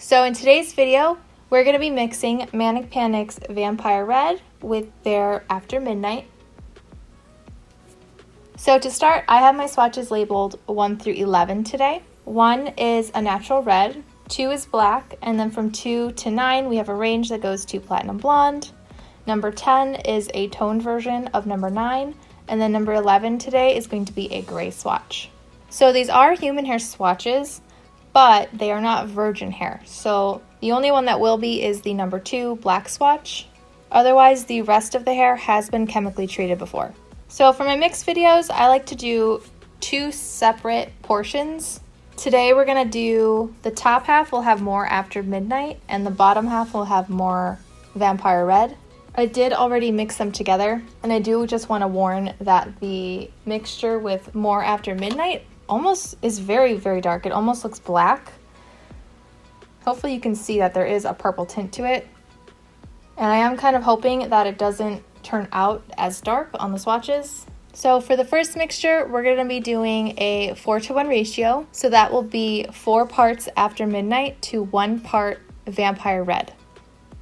So in today's video, we're going to be mixing Manic Panic's Vampire Red with their After Midnight. So to start, I have my swatches labeled 1 through 11 today. 1 is a natural red, 2 is black, and then from 2 to 9 we have a range that goes to platinum blonde. Number 10 is a toned version of number 9, and then number 11 today is going to be a gray swatch. So these are human hair swatches, but they are not virgin hair. So the only one that will be is the number 2 black swatch. Otherwise, the rest of the hair has been chemically treated before. So for my mix videos, I like to do 2 separate portions. Today we're gonna do, the top half will have more After Midnight and the bottom half will have more Vampire Red. I did already mix them together, and I do just want to warn that the mixture with more After Midnight almost is very, very dark. It almost looks black. Hopefully you can see that there is a purple tint to it. And I am kind of hoping that it doesn't turn out as dark on the swatches. So for the first mixture, we're going to be doing a 4-to-1 ratio. So that will be 4 parts After Midnight to 1 part Vampire Red.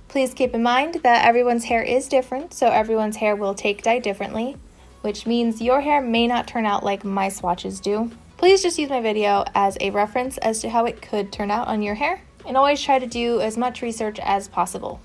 Please keep in mind that everyone's hair is different, so everyone's hair will take dye differently, which means your hair may not turn out like my swatches do. Please just use my video as a reference as to how it could turn out on your hair, and always try to do as much research as possible.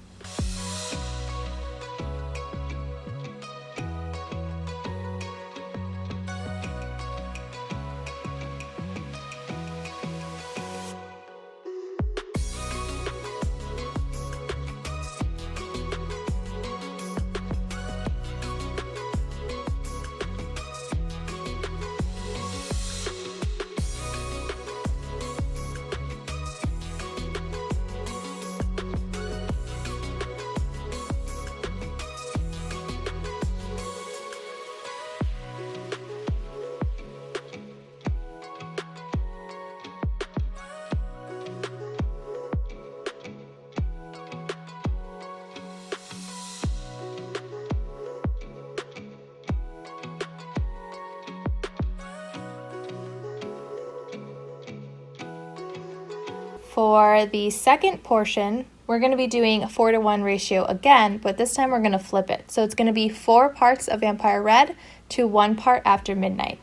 For the second portion, we're going to be doing a 4-to-1 ratio again, but this time we're going to flip it. So it's going to be 4 parts of Vampire Red to 1 part After Midnight.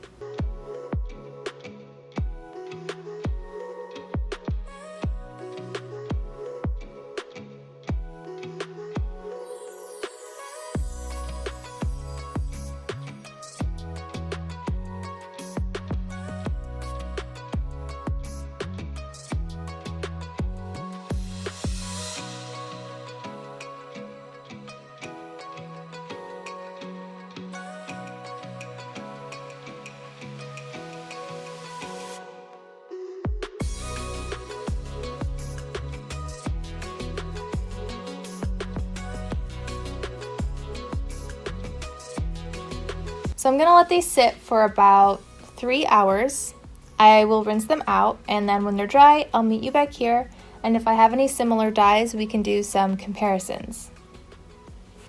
So I'm gonna let these sit for about 3 hours. I will rinse them out, and then when they're dry, I'll meet you back here, and if I have any similar dyes, we can do some comparisons.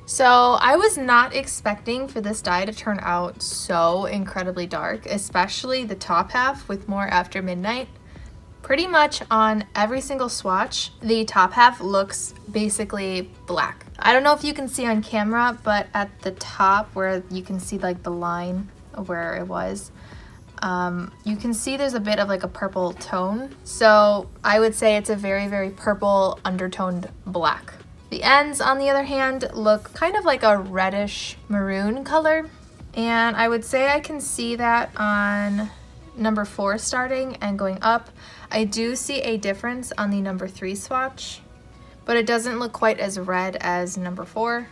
So I was not expecting for this dye to turn out so incredibly dark, especially the top half with more After Midnight. Pretty much on every single swatch, the top half looks basically black. I don't know if you can see on camera, but at the top where you can see like the line of where it was, you can see there's a bit of like a purple tone. So I would say it's a very, very purple undertoned black. The ends, on the other hand, look kind of like a reddish maroon color. And I would say I can see that on number 4 starting and going up. I do see a difference on the number 3 swatch, but it doesn't look quite as red as number 4.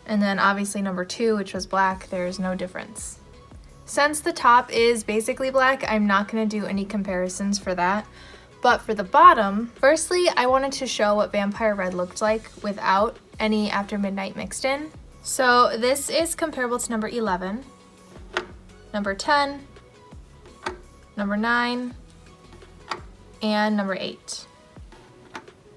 And then obviously number 2, which was black, there's no difference. Since the top is basically black, I'm not going to do any comparisons for that. But for the bottom, firstly, I wanted to show what Vampire Red looked like without any After Midnight mixed in. So this is comparable to number 11, number 10, number 9, and number 8.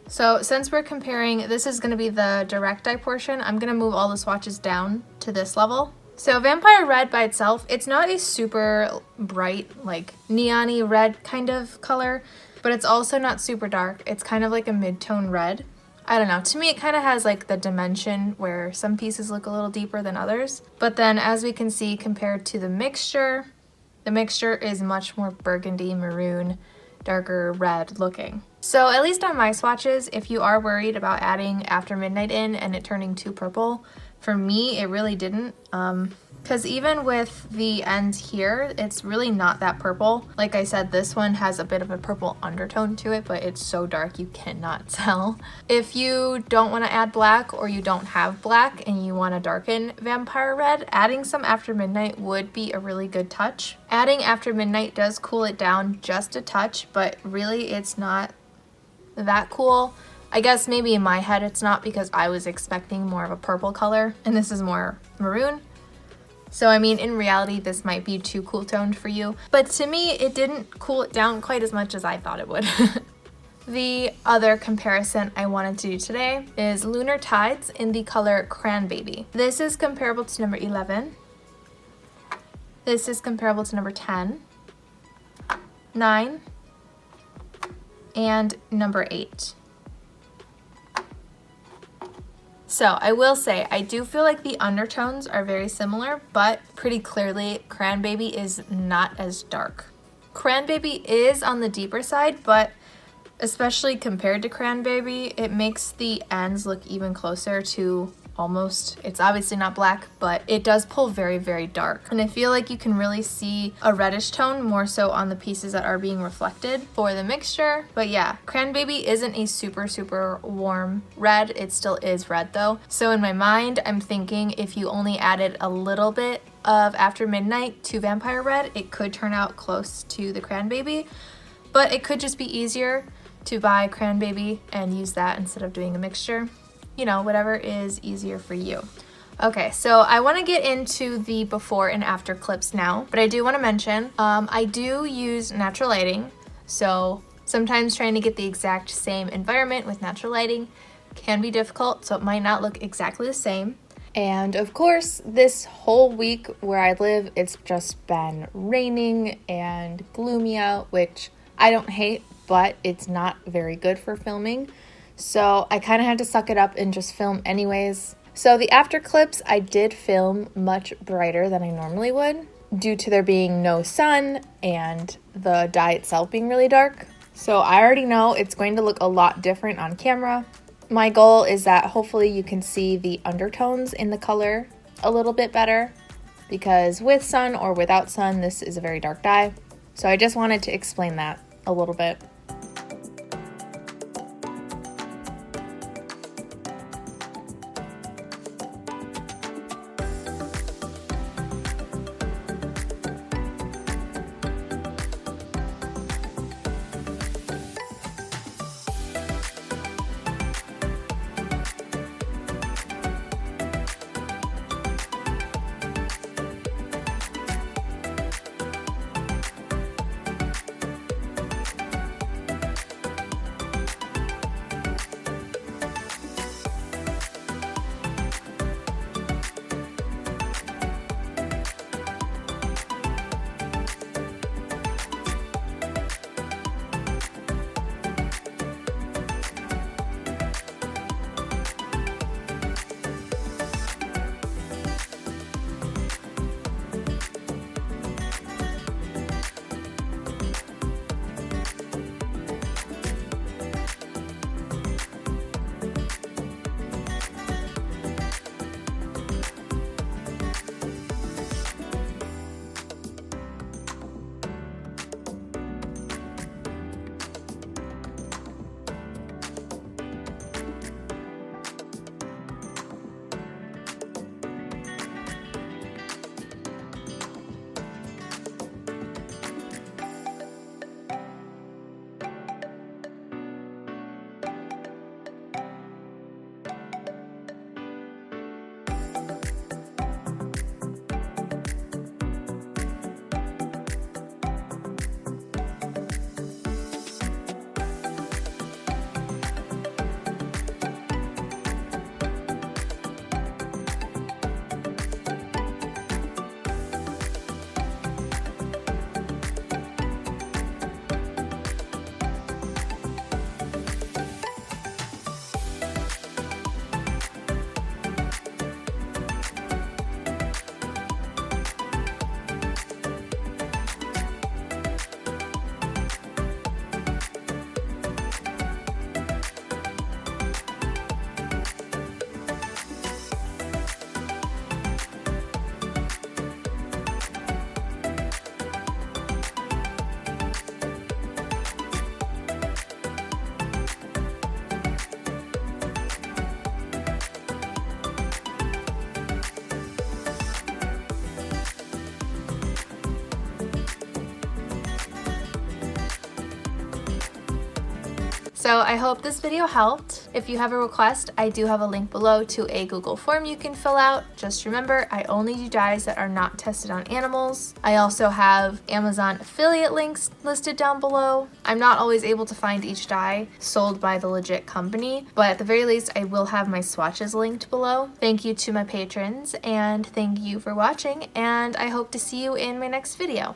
So since we're comparing, this is going to be the direct dye portion, I'm going to move all the swatches down to this level. So Vampire Red by itself, it's not a super bright, like neon-y red kind of color. but it's also not super dark. It's kind of like a mid-tone red. I don't know, to me it kind of has like the dimension where some pieces look a little deeper than others. But then as we can see, compared to the mixture is much more burgundy, maroon, darker red looking. So at least on my swatches, if you are worried about adding After Midnight in and it turning too purple, for me it really didn't. Because even with the ends here, it's really not that purple. Like I said, this one has a bit of a purple undertone to it, but it's so dark you cannot tell. If you don't want to add black or you don't have black and you want to darken Vampire Red, adding some After Midnight would be a really good touch. Adding After Midnight does cool it down just a touch, but really it's not that cool. I guess maybe in my head it's not, because I was expecting more of a purple color and this is more maroon. So I mean, in reality, this might be too cool toned for you, but to me, it didn't cool it down quite as much as I thought it would. The other comparison I wanted to do today is Lunar Tides in the color Cran Baby. This is comparable to number 11. This is comparable to number 10, 9, and number 8. So I will say, I do feel like the undertones are very similar, but pretty clearly Cran Baby is not as dark. Cran Baby is on the deeper side, but especially compared to Cran Baby, it makes the ends look even closer to almost, it's obviously not black, but it does pull very, very dark. And I feel like you can really see a reddish tone more so on the pieces that are being reflected for the mixture. But yeah, Cran Baby isn't a super, super warm red. It still is red though. So in my mind, I'm thinking if you only added a little bit of After Midnight to Vampire Red, it could turn out close to the Cran Baby, but it could just be easier to buy Cran Baby and use that instead of doing a mixture. You know, whatever is easier for you. Okay, so I want to get into the before and after clips now, but I do want to mention I do use natural lighting, so sometimes trying to get the exact same environment with natural lighting can be difficult, so it might not look exactly the same. And of course, this whole week where I live, it's just been raining and gloomy out, which I don't hate, but it's not very good for filming. So I kind of had to suck it up and just film anyways. So the after clips I did film much brighter than I normally would due to there being no sun and the dye itself being really dark. So I already know it's going to look a lot different on camera. My goal is that hopefully you can see the undertones in the color a little bit better, because with sun or without sun, this is a very dark dye. So I just wanted to explain that a little bit. So I hope this video helped. If you have a request, I do have a link below to a Google form you can fill out. Just remember, I only do dyes that are not tested on animals. I also have Amazon affiliate links listed down below. I'm not always able to find each dye sold by the legit company, but at the very least, I will have my swatches linked below. Thank you to my patrons, and thank you for watching, and I hope to see you in my next video.